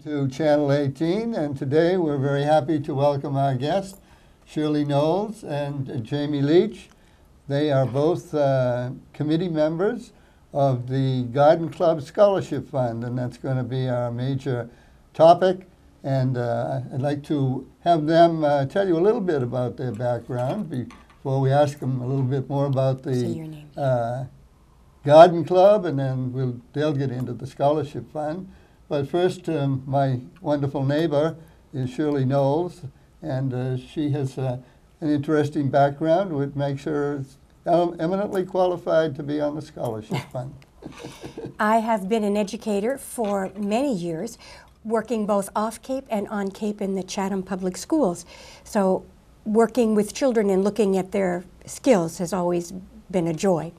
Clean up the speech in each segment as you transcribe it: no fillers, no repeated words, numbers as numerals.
To Channel 18, and today we're very happy to welcome our guests, Shirley Knowles and Jamie Leach. They are both committee members of the Garden Club Scholarship Fund, and that's going to be our major topic. And I'd like to have them tell you a little bit about their background before we ask them a little bit more about the Garden Club, and then they'll get into the Scholarship Fund. But first, my wonderful neighbor is Shirley Knowles, and she has an interesting background which makes her eminently qualified to be on the Scholarship Fund. I have been an educator for many years, working both off Cape and on Cape in the Chatham Public Schools. So working with children and looking at their skills has always been a joy.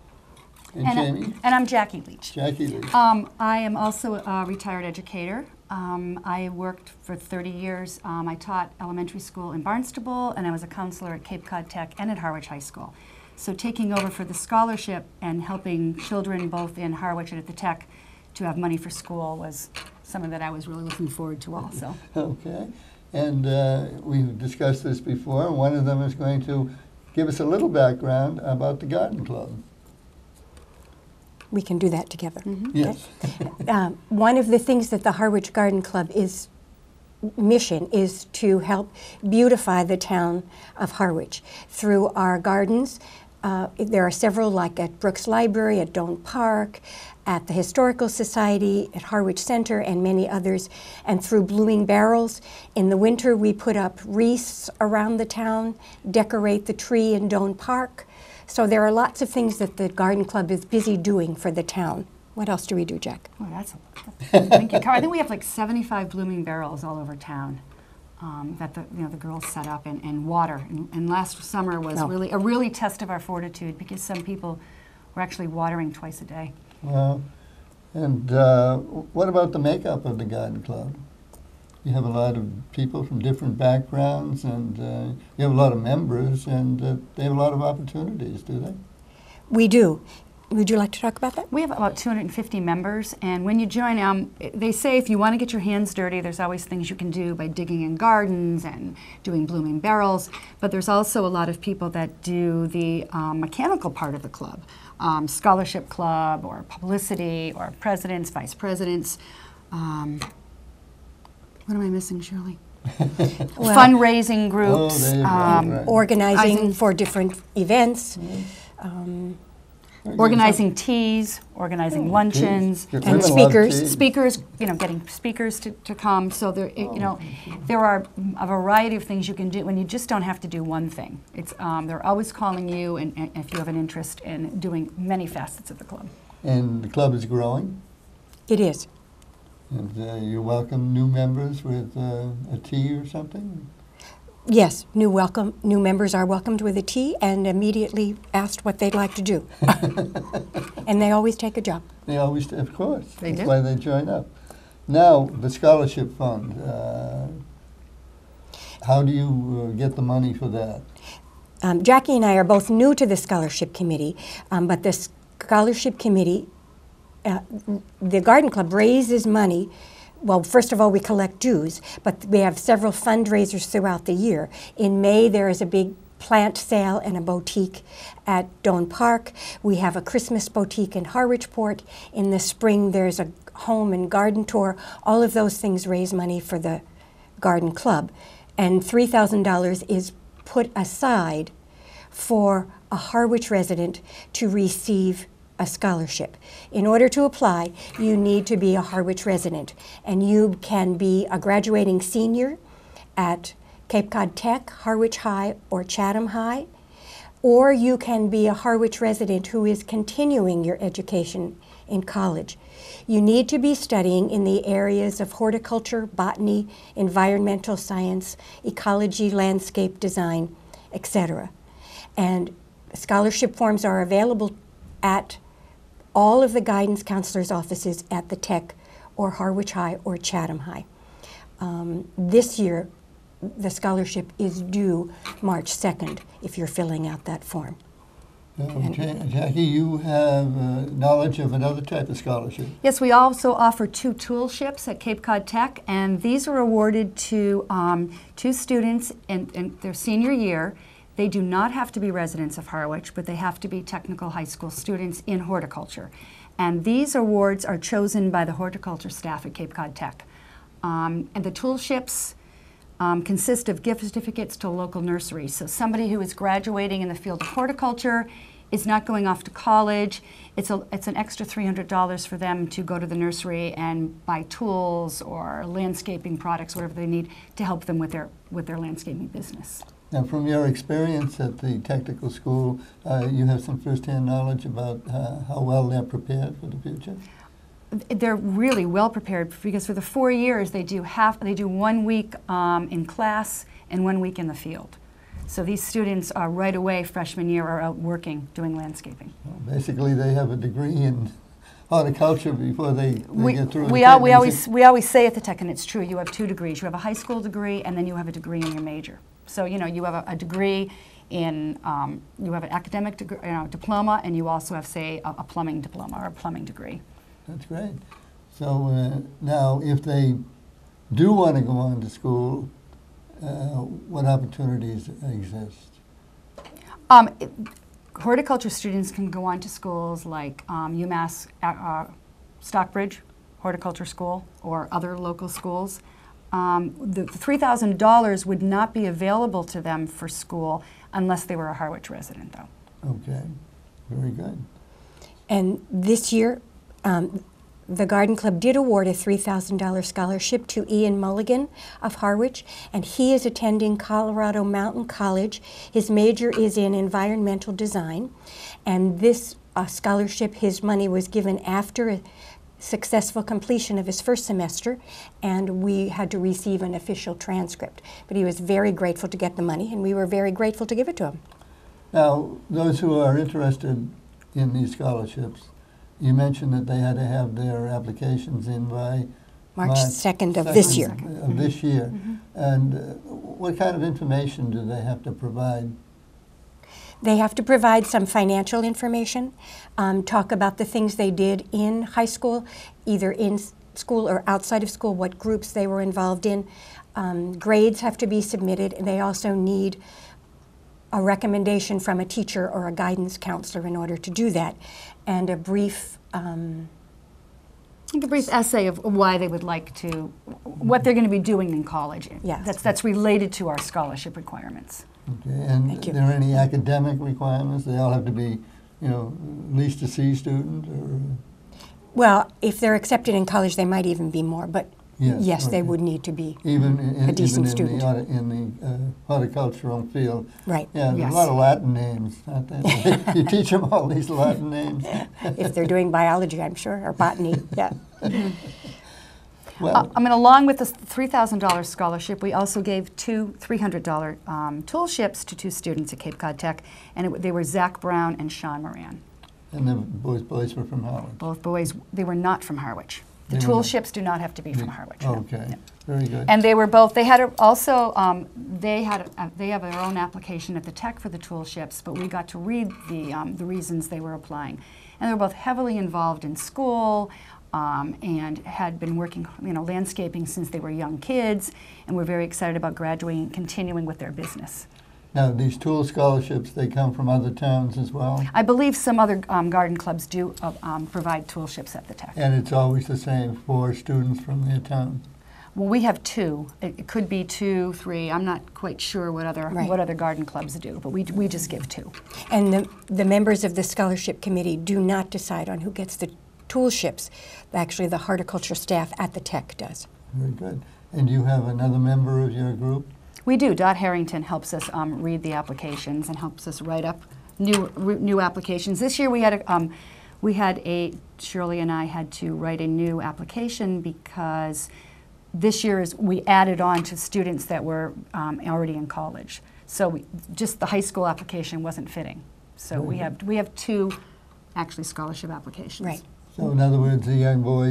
And Jamie? And I'm Jackie Leach. Jackie Leach. I am also a retired educator. I worked for 30 years. I taught elementary school in Barnstable, and I was a counselor at Cape Cod Tech and at Harwich High School. So taking over for the scholarship and helping children both in Harwich and at the Tech to have money for school was something that I was really looking forward to also. Okay. And we've discussed this before. One of them is going to give us a little background about the Garden Club. We can do that together. Mm-hmm. Yes. One of the things that the Harwich Garden Club mission is to help beautify the town of Harwich through our gardens. There are several, like at Brooks Library, at Doane Park, at the Historical Society, at Harwich Center, and many others, and through blooming barrels. In the winter, we put up wreaths around the town, decorate the tree in Doane Park. So there are lots of things that the Garden Club is busy doing for the town. What else do we do, Jack? Oh, that's thank you, Carl. I think we have like 75 blooming barrels all over town that the girls set up and water. And last summer was really a test of our fortitude because some people were actually watering twice a day. Well, and what about the makeup of the Garden Club? You have a lot of people from different backgrounds, and you have a lot of members, and they have a lot of opportunities, do they? We do. Would you like to talk about that? We have about 250 members, and when you join, they say if you want to get your hands dirty, there's always things you can do by digging in gardens and doing blooming barrels, but there's also a lot of people that do the mechanical part of the club, scholarship club or publicity or presidents, vice presidents. What am I missing, Shirley? Fundraising groups, organizing for different events, organizing teas, organizing luncheons, and speakers. Speakers, getting speakers to come. So there, there are a variety of things you can do when you just don't have to do one thing. It's they're always calling you, and if you have an interest in doing many facets of the club. And the club is growing? It is. And you welcome new members with a tea or something? Yes, new members are welcomed with a tea and immediately asked what they'd like to do. And they always take a job. They always, of course. That's why they join up. Now, the Scholarship Fund. How do you get the money for that? Jackie and I are both new to the Scholarship Committee, but the Scholarship Committee the Garden Club raises money. Well, first of all, we collect dues, but we have several fundraisers throughout the year. In May, there is a big plant sale and a boutique at Doane Park. We have a Christmas boutique in Harwichport. In the spring, there's a home and garden tour. All of those things raise money for the Garden Club. And $3,000 is put aside for a Harwich resident to receive a scholarship. In order to apply, you need to be a Harwich resident, and you can be a graduating senior at Cape Cod Tech, Harwich High, or Chatham High, or you can be a Harwich resident who is continuing your education in college. You need to be studying in the areas of horticulture, botany, environmental science, ecology, landscape design, etc. And scholarship forms are available at all of the guidance counselors' offices at the Tech or Harwich High or Chatham High. This year, the scholarship is due March 2nd if you're filling out that form. Jackie, you have knowledge of another type of scholarship. Yes, we also offer 2 toolships at Cape Cod Tech, and these are awarded to 2 students in their senior year. They do not have to be residents of Harwich, but they have to be technical high school students in horticulture. And these awards are chosen by the horticulture staff at Cape Cod Tech. And the toolships consist of gift certificates to local nurseries. So somebody who is graduating in the field of horticulture is not going off to college. It's an extra $300 for them to go to the nursery and buy tools or landscaping products, whatever they need to help them with their landscaping business. Now, from your experience at the technical school, you have some first-hand knowledge about how well they're prepared for the future? They're really well prepared because for the 4 years they do 1 week in class and 1 week in the field. So these students are right away freshman year are out working doing landscaping. Well, basically, they have a degree in horticulture before they get through. We always say at the Tech, and it's true, you have 2 degrees. You have a high school degree and then you have a degree in your major. So you have a degree in you have an academic degree, diploma, and you also have, say, a plumbing diploma or a plumbing degree. That's great. So now, if they do want to go on to school, what opportunities exist? Horticulture students can go on to schools like UMass Stockbridge Horticulture School or other local schools. The $3,000 would not be available to them for school unless they were a Harwich resident, though. Okay, very good. And this year, the Garden Club did award a $3,000 scholarship to Ian Mulligan of Harwich, and he is attending Colorado Mountain College. His major is in environmental design, and this scholarship, his money was given after a successful completion of his first semester, and we had to receive an official transcript. But he was very grateful to get the money, and we were very grateful to give it to him. Now, those who are interested in these scholarships, you mentioned that they had to have their applications in by March 2nd of this year. Of this year. And what kind of information do they have to provide? They have to provide some financial information, talk about the things they did in high school, either in school or outside of school, what groups they were involved in. Grades have to be submitted, and they also need a recommendation from a teacher or a guidance counselor in order to do that, and a brief essay of why they would like to, what they're going to be doing in college. Yeah. That's related to our scholarship requirements. Okay, and are there any academic requirements? They all have to be, at least a C student, or? Well, if they're accepted in college, they might even be more, but yes, okay. They would need to be a decent student. In the horticultural field. Right. Yeah, there's Yes. a lot of Latin names, aren't there? You teach them all these Latin names. If they're doing biology, I'm sure, or botany, yeah. Well, along with the $3,000 scholarship, we also gave 2 $300 toolships to 2 students at Cape Cod Tech, and they were Zach Brown and Sean Moran. and the boys were from Harwich. Both boys, they were not from Harwich. The They were not. toolships do not have to be from Harwich. no. Okay, No. very good. And they were both, they had they have their own application at the Tech for the toolships, but we got to read the reasons they were applying. And they were both heavily involved in school, and had been working, landscaping since they were young kids, and were very excited about graduating and continuing with their business. Now, these tool scholarships, they come from other towns as well? I believe some other garden clubs do provide toolships at the Tech. And it's always the same for students from their town? Well, we have 2. It could be 2, 3. I'm not quite sure what other garden clubs do, but we just give 2. And the members of the scholarship committee do not decide on who gets the toolships. Actually, the horticulture staff at the Tech does. Very good. And you have another member of your group? We do. Dot Harrington helps us read the applications and helps us write up new applications. This year we had Shirley and I had to write a new application because this year we added on to students that were already in college. So just the high school application wasn't fitting. So we have 2 actually scholarship applications. Right. So in other words, a young boy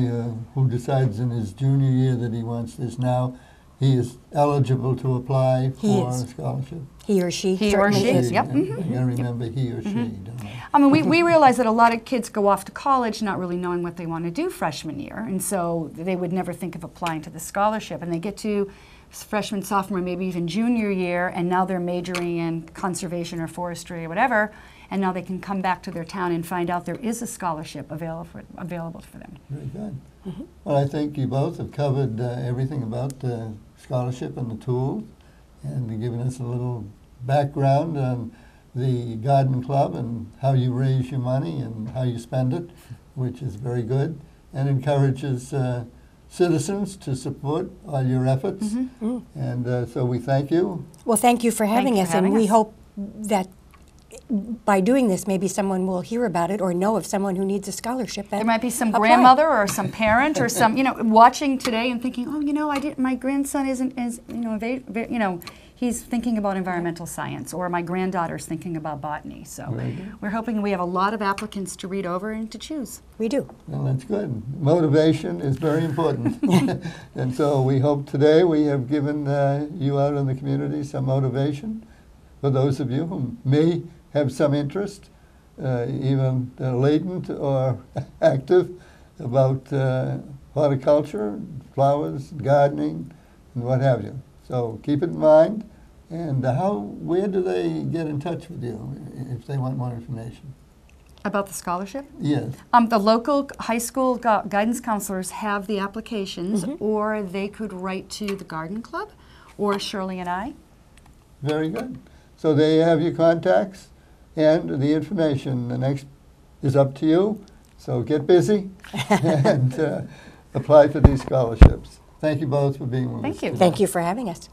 who decides in his junior year that he wants this now, he is eligible to apply for a scholarship? He or she. He or certainly she, is. yep. You got to remember he or she, don't I? I mean, we realize that a lot of kids go off to college not really knowing what they want to do freshman year, and so they would never think of applying to the scholarship. And they get to freshman, sophomore, maybe even junior year, and now they're majoring in conservation or forestry or whatever, and now they can come back to their town and find out there is a scholarship available for them. Very good. Well, I think you both have covered everything about the scholarship and the tools, and given us a little background on the garden club and how you raise your money and how you spend it, which is very good, and encourages citizens to support all your efforts. And so we thank you. Well, thank you for having us, and we hope that by doing this, maybe someone will hear about it or know of someone who needs a scholarship. There might be some grandmother or some parent or some, watching today and thinking, oh, my grandson he's thinking about environmental science, or my granddaughter's thinking about botany. So we're hoping we have a lot of applicants to read over and to choose. We do. Well, that's good. Motivation is very important. And so we hope today we have given you out in the community some motivation for those of you who may have some interest, even latent or active, about horticulture, flowers, gardening, and what have you. So keep it in mind. And where do they get in touch with you if they want more information? About the scholarship? Yes. The local high school guidance counselors have the applications, or they could write to the garden club, or Shirley and I. Very good. So they have your contacts and the information. The next is up to you. So get busy and apply for these scholarships. Thank you both for being with us. Thank you. Thank you for having us.